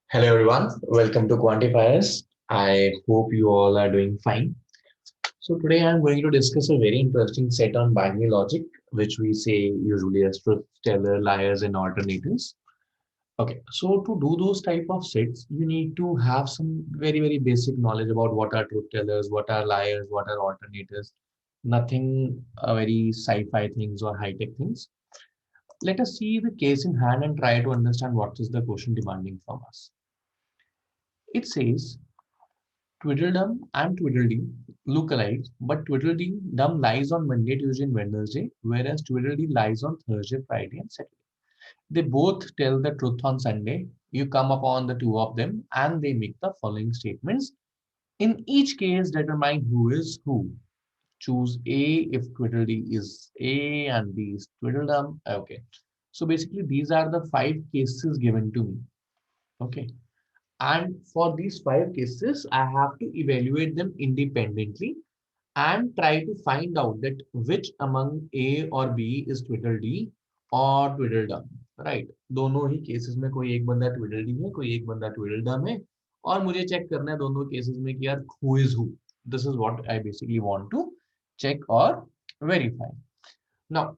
Hello everyone, welcome to Quantifiers. I hope you all are doing fine. So today I'm going to discuss a very interesting set on binary logic, which we say usually as truth teller, liars, and alternators. Okay, so to do those type of sets, you need to have some very basic knowledge about what are truth tellers, what are liars, what are alternators. Nothing very sci-fi things or high-tech things. Let us see the case in hand and try to understand what is the question demanding from us. It says Tweedledum and Tweedledee look alike, but Tweedledum lies on Monday, Tuesday, and Wednesday, whereas Tweedledee lies on Thursday, Friday, and Saturday. They both tell the truth on Sunday. You come upon the two of them, and they make the following statements. In each case, determine who is who. Choose A if Tweedledee is A and B is Tweedledum. Okay. So basically, these are the five cases given to me. Okay. And for these five cases, I have to evaluate them independently and try to find out that which among A or B is Tweedledee or Tweedledum, right? दोनों ही cases में कोई एक बंदा Tweedledee है, कोई एक बंदा Tweedledum है, और मुझे चेक करना है दोनों केसेस में कि यार who is who. This is what I basically want to check or verify. Now,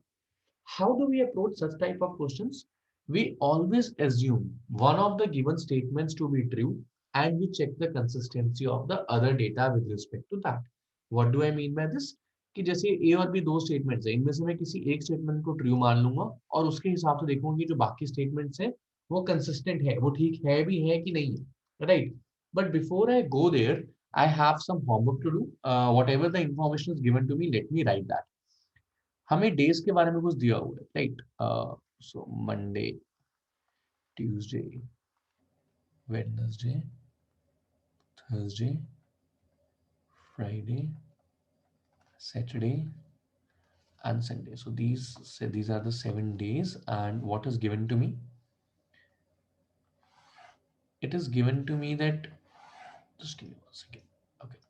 how do we approach such type of questions? We always assume one of the given statements to be true and we check the consistency of the other data with respect to that. What do I mean by this? कि जैसे ए और B दो statements हैं, इनमें से मैं किसी एक स्टेटमेंट को ट्रू मान लूंगा और उसके हिसाब से देखूंगा कि जो बाकी स्टेटमेंट्स हैं वो कंसिस्टेंट है, वो ठीक है भी है कि नहीं है, right? But before I go there I have some homework to do. Whatever the information is given to me, let me write that. हमें डेज के बारे में कुछ दिया हुआ है, right? So Monday, Tuesday, Wednesday, Thursday, Friday, Saturday and Sunday. So these are the 7 days, and what is given to me? It is given to me that, just give me 1 second. Okay,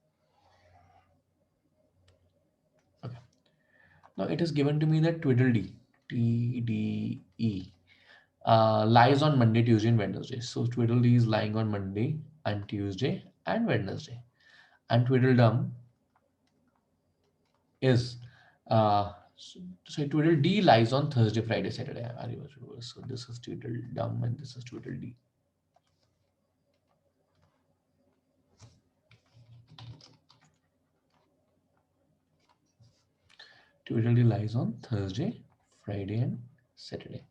okay. Now it is given to me that Tweedledee, TDE, lies on Monday, Tuesday, and Wednesday. So Tweedledee is lying on Monday and Tuesday and Wednesday, and Tweedledum is so Tweedledee lies on Thursday, Friday, Saturday. So this is Tweedledum and this is Tweedledee. Tweedledee lies on Thursday, Friday, and Saturday.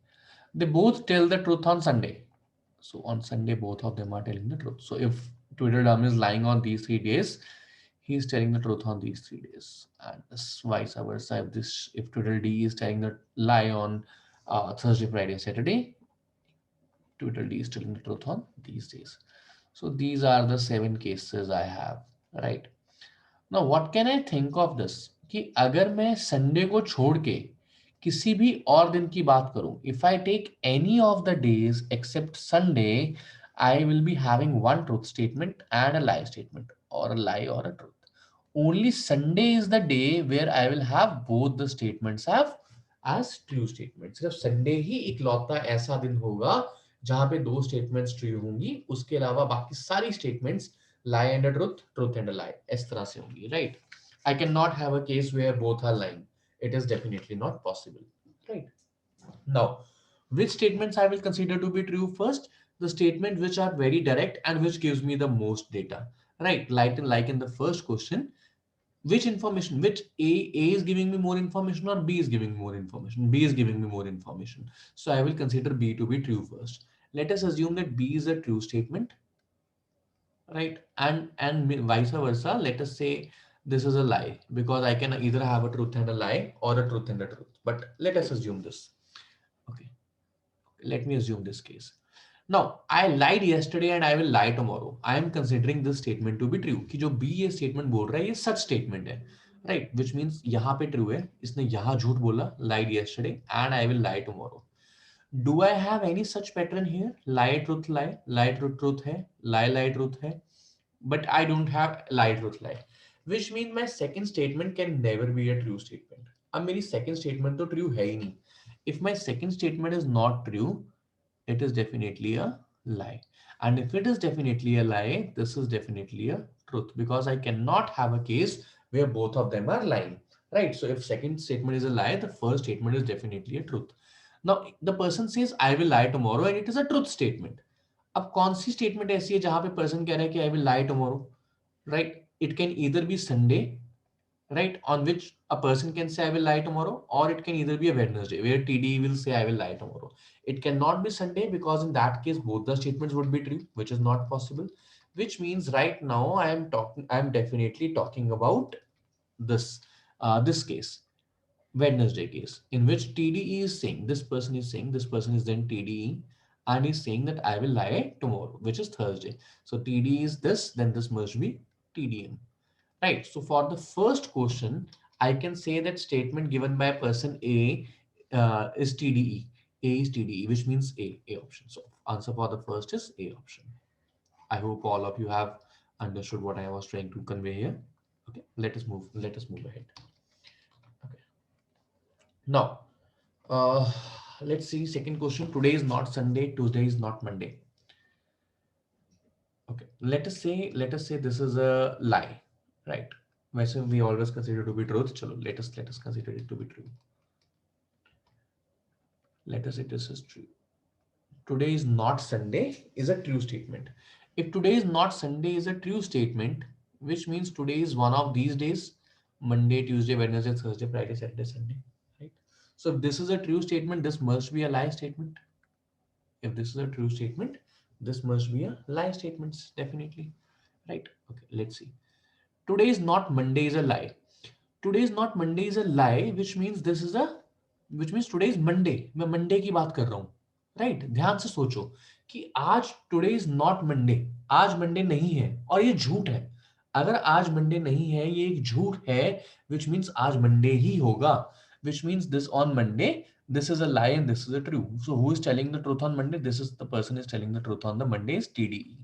They both tell the truth on Sunday. So on Sunday, both of them are telling the truth. So if Tweedledum is lying on these 3 days, he is telling the truth on these 3 days, and this vice versa. If Tweedledee is telling the lie on Thursday, Friday, Saturday, Tweedledee is telling the truth on these days. So these are the 7 cases I have, right? Now what can I think of this? कि अगर मैं Sunday को छोड़ के किसी भी और दिन की बात करूं, if I take any of the days except Sunday, I will be having one truth statement and a lie statement, or a lie or a truth. Only Sunday is the day where I will have both the statements have as true statements. सिर्फ Sunday ही इकलौता ऐसा दिन होगा जहां पे दो statements true होंगी, उसके अलावा बाकी सारी statements lie and a truth, truth and a lie, इस तरह से होंगी, right? I cannot have a case where both are lying. It is definitely not possible, right? Now, which statements I will consider to be true first? The statement which are very direct and which gives me the most data, right? Like in the first question, which information, which A is giving me more information or B is giving me more information? B is giving me more information. So I will consider B to be true first. Let us assume that B is a true statement, right? And vice versa. Let us say this is a lie, because I can either have a truth and a lie or a truth and a truth. But let us assume this. Okay, let me assume this case. Now, I lied yesterday and I will lie tomorrow. I am considering this statement to be true. कि जो B ये statement बोल रहा है ये सच statement है, right? Which means यहाँ पे true है, इसने यहाँ झूठ बोला, lied yesterday and I will lie tomorrow. Do I have any such pattern here? Lie, truth, lie, truth, truth है, lie, truth है, but I don't have lie, truth, lie. Which means my second statement can never be a true statement. अब मेरी second statement तो true है ही नहीं. If my second statement is not true, it is definitely a lie. And if it is definitely a lie, this is definitely a truth, because I cannot have a case where both of them are lying, right? So if second statement is a lie, the first statement is definitely a truth. Now the person says I will lie tomorrow and it is a truth statement. अब कौन सी statement ऐसी है जहां पे person कह रहा है कि I will lie tomorrow, right? It can either be Sunday, right, on which a person can say I will lie tomorrow, or it can either be a Wednesday where TD will say I will lie tomorrow. It cannot be Sunday, because in that case both the statements would be true, which is not possible. Which means right now I am definitely talking about this this case, Wednesday case, in which TDE is saying, this person is saying, this person is then TDE, and is saying that I will lie tomorrow, which is Thursday. So TDE is this, then this must be TDM. Right. So for the first question, I can say that statement given by person A is TDE. A is TDE, which means A option. So answer for the first is A option. I hope all of you have understood what I was trying to convey here. Okay, let us move. Let us move ahead. Okay. Now, uh, let's see. Second question. Today is not Sunday. Tuesday is not Monday. Okay. Let us say this is a lie, right? वैसे we always consider to be truth. चलो, let us consider it to be true. Let us say this is true. Today is not Sunday is a true statement. If today is not Sunday is a true statement, which means today is one of these days: Monday, Tuesday, Wednesday, Thursday, Friday, Saturday, Sunday. Right? So if this is a true statement, this must be a lie statement. If this is a true statement, this must be a lie statement, definitely. Right? Okay, let's see. Today is not Monday is a lie. Today is not Monday is a lie, which means this is a, which means today is Monday. मैं Monday की बात कर रहा हूँ, right? ध्यान से सोचो कि आज टुडे इज नॉट मंडे, आज मंडे नहीं है, और ये झूठ है. अगर आज मंडे नहीं है, ये एक झूठ है, विच मीन्स आज मंडे ही होगा, which means this on Monday, this is a lie and this is a true. So who is telling the truth on Monday? This is the person is telling the truth on the Monday is TDE.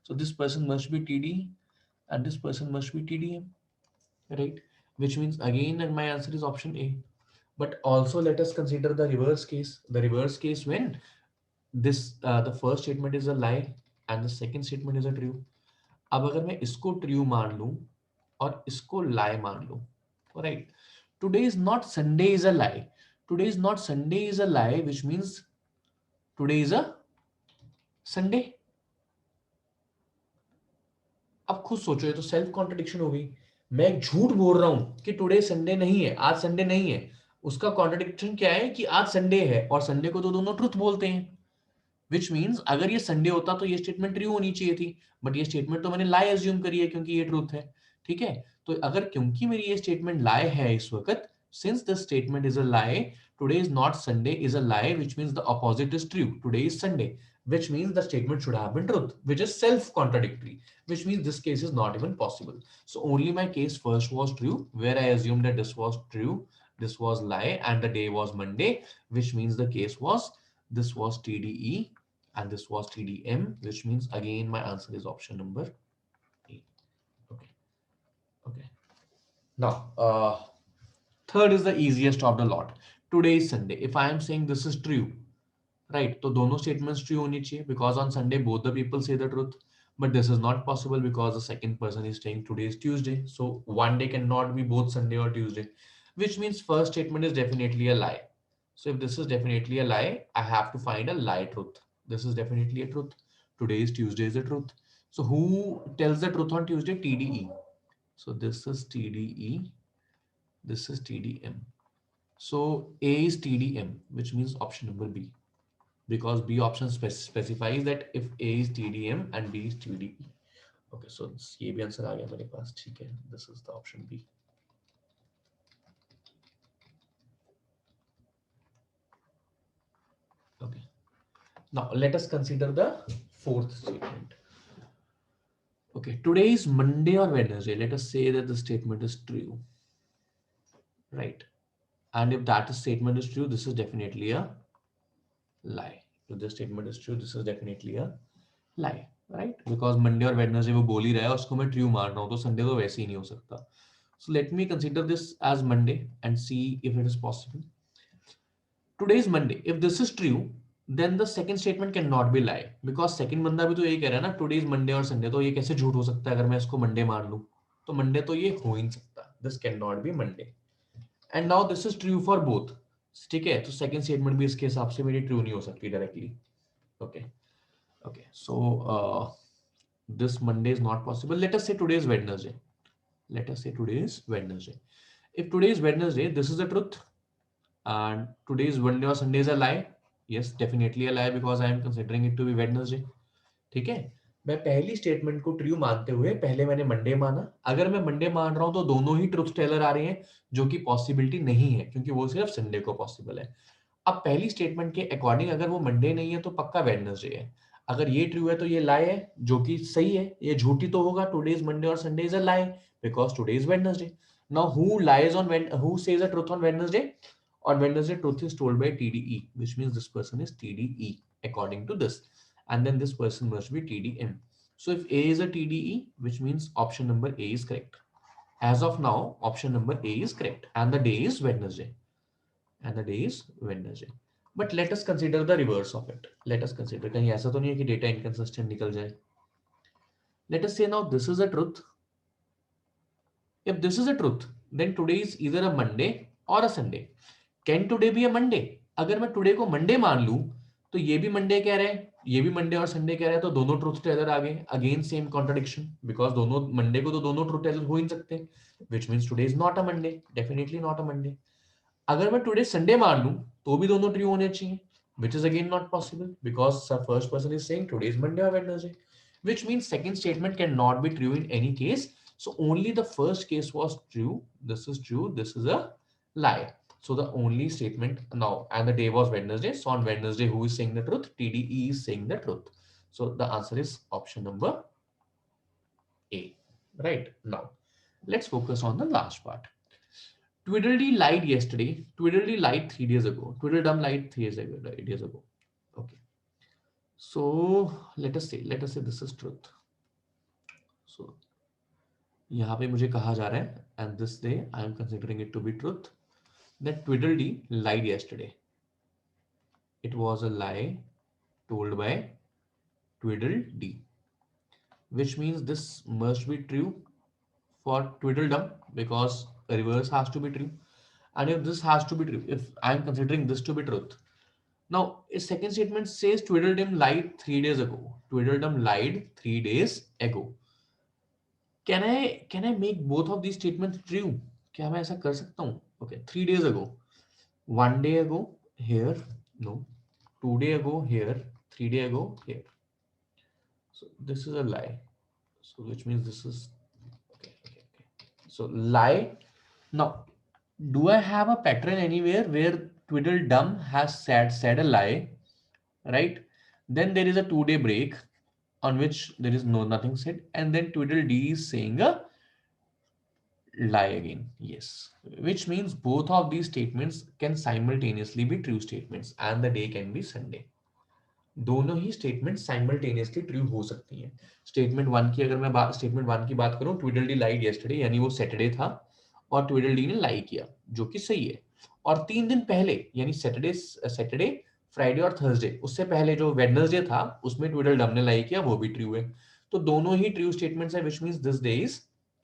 So this person must be TDE and this person must be TDM, right? Which means again, and my answer is option A. But also let us consider the reverse case. The reverse case when this the first statement is a lie and the second statement is a true. अब अगर मैं इसको true मान लूं और इसको lie मान लूं, right? Today is not Sunday is a lie. Today is not Sunday is a lie, which means today is a Sunday. अब खुद सोचो, ये तो सेल्फ कॉन्ट्रडिक्शन हो गई. मैं एक झूठ बोल रहा हूं कि टुडे संडे नहीं है, आज संडे नहीं है. उसका कॉन्ट्रडिक्शन क्या है कि आज संडे है, और संडे को तो दोनों ट्रुथ बोलते हैं. विच मीन्स अगर ये संडे होता तो ये स्टेटमेंट ट्रू होनी चाहिए थी, बट ये स्टेटमेंट तो मैंने लाई एज्यूम करी है क्योंकि ये ट्रूथ है. ठीक है, तो अगर क्योंकि मेरी ये स्टेटमेंट लाई है इस वक्त, since this statement is a lie, today is not Sunday is a lie, which means the opposite is true, today is Sunday, which means the statement should have been truth, which is self-contradictory, which means this case is not even possible. So only my case first was true, where I assumed that this was true, this was lie, and the day was Monday, which means the case was this was TDE and this was TDM, which means again my answer is option number A. Okay. Okay. Now, third is the easiest of the lot. Today is Sunday. If I am saying this is true, right? तो दोनों statements true होनी चाहिए, because on Sunday both the people say the truth. But this is not possible because the second person is saying today is Tuesday. So one day cannot be both Sunday or Tuesday, which means first statement is definitely a lie. So if this is definitely a lie, I have to find a lie truth. This is definitely a truth. Today is Tuesday is a truth. So who tells the truth on Tuesday? TDE. So this is TDE. This is TDM. So A is TDM, which means option number B. Because B option specifies that if A is TDM and B is TDE. Okay, so ये भी answer आ गया मेरे पास. ठीक है, this is the option B. Okay. Now let us consider the fourth statement. Okay, today is Monday or Wednesday. Let us say that the statement is true, right? And if that statement is true, this is definitely a lie. If this statement is true, this is definitely a lie, right? Because Monday or Wednesday वो बोल ही रहा है, उसको मैं true मान रहा हूँ, तो Sunday तो वैसे ही नहीं हो सकता. So let me consider this as Monday and see if it is possible. Today is Monday. If this is true, then the second statement cannot be lie, because second बंदा भी तो यही कह रहा है ना, टुडे इज मंडे और Sunday, तो ये कैसे झूठ हो सकता है अगर मैं इसको मंडे मान लूं, तो मंडे तो ये हो ही नहीं सकता, this can not be Monday. And now this is true for both, ठीक है, तो सेकंड स्टेटमेंट भी इसके हिसाब से मेरी ट्रू नहीं हो सकती directly. Okay okay, so this Monday is not possible. Let us say today is Wednesday. Let us say today is Wednesday. If today is Wednesday, this is the truth. And today is Monday or Sunday is a lie. Yes, definitely a lie because I am considering it to be Wednesday. ठीक है, मैं पहली statement को true मानते हुए पहले मैंने Monday माना, अगर मैं मंडे मान रहा हूं तो दोनों ही ट्रुथ टेलर आ रहे हैं, जो कि पॉसिबिलिटी नहीं है क्योंकि वो सिर्फ संडे को पॉसिबल है। अब पहली स्टेटमेंट के अकॉर्डिंग अगर वो मंडे नहीं है तो पक्का वेडनेसडे है, अगर ये ट्रू है तो ये लाई है, जो कि सही है, ये झूठी तो होगा, टुडे इज मंडे और Sunday is a lie because today is Wednesday. Now who lies on who says the truth on Wednesday? On Wednesday, truth is told by TDE, which means this person is TDE according to this, and then this person must be TDM. So if A is a TDE, which means option number A is correct. As of now, option number A is correct, and the day is Wednesday. And the day is Wednesday. But let us consider the reverse of it. Let us consider, कहीं ऐसा तो नहीं है कि data inconsistent निकल जाए. Let us say now this is a truth. If this is a truth, then today is either a Monday or a Sunday. Can today be a Monday? अगर मैं today को Monday मान लूं, तो ये भी Monday कह रहे हैं, ये भी Monday और Sunday कह रहे हैं, तो दोनों truth teller आ गए. Again same contradiction, because दोनों Monday को तो दोनों truth teller हो ही नहीं सकते, which means today is not a Monday, definitely not a Monday. अगर मैं टुडे संडे मान लूं तो भी दोनों ट्रू होने चाहिए, which is again not possible because the first person is saying today is Monday or Wednesday, which means second statement cannot be true in any case. So only the first case was true. This is true. This is a lie. So the only statement now, and the day was Wednesday. So on Wednesday, who is saying the truth? TDE is saying the truth. So the answer is option number A. Right now, let's focus on the last part. Tweedledee lied yesterday. Tweedledee lied 3 days ago. Tweedledum lied 3 days ago. 8 days ago. Okay. So let us say this is truth. So यहाँ पे मुझे कहा जा रहा है, and this day I am considering it to be truth, that Tweedledee lied yesterday. It was a lie told by Tweedledee, which means this must be true for Tweedledum because reverse has to be true. And if this has to be true, if I am considering this to be truth, now, a second statement says Tweedledum lied 3 days ago. Tweedledum lied 3 days ago. Can I make both of these statements true? क्या मैं ऐसा कर सकता हूँ? Okay, 3 days ago, 1 day ago here, no, 2 day ago here, 3 day ago here. So this is a lie. So which means this is okay. So lie. Now, do I have a pattern anywhere where Tweedledum has said a lie? Right, then there is a 2 day break on which there is nothing said, and then Tweedledee is saying a lie again. Yes, which means both of these statements can simultaneously be true statements and the day can be Sunday. दोनों ही statement simultaneously true हो सकती हैं। Statement one की अगर मैं statement one की बात करूं, ट्विडलडी लाइड येस्टरडे, यानी वो सैटरडे था और ट्विडलडी ने लाई किया, जो कि सही है। और 3 दिन पहले यानी सैटरडे फ्राइडे और थर्सडे, उससे पहले जो वेडनेसडे था उसमें ट्विडलडम ने लाई किया, वो भी ट्रू है। तो दोनों ही ट्रू स्टेटमेंट्स है, which means this day is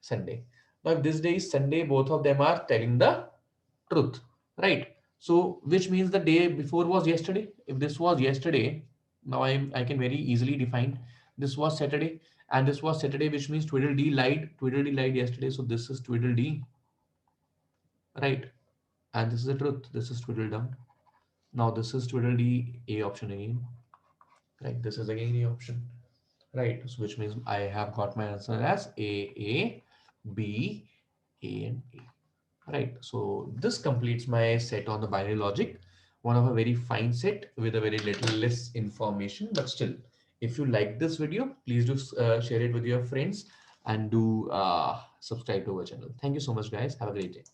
Sunday. Now this day is Sunday, both of them are telling the truth, right? So which means the day before was yesterday. If this was yesterday, now I can very easily define this was Saturday and this was Saturday, which means Tweedledee lied yesterday. So this is Tweedledee, right? And this is the truth. This is Tweedledum. Now this is Tweedledee, A option again, right? This is again A option, right? So which means I have got my answer as A, B, A and A. Right, so this completes my set on the binary logic, one of a very fine set with a very little less information, but still, if you like this video, please do share it with your friends and do subscribe to our channel. Thank you so much, guys. Have a great day.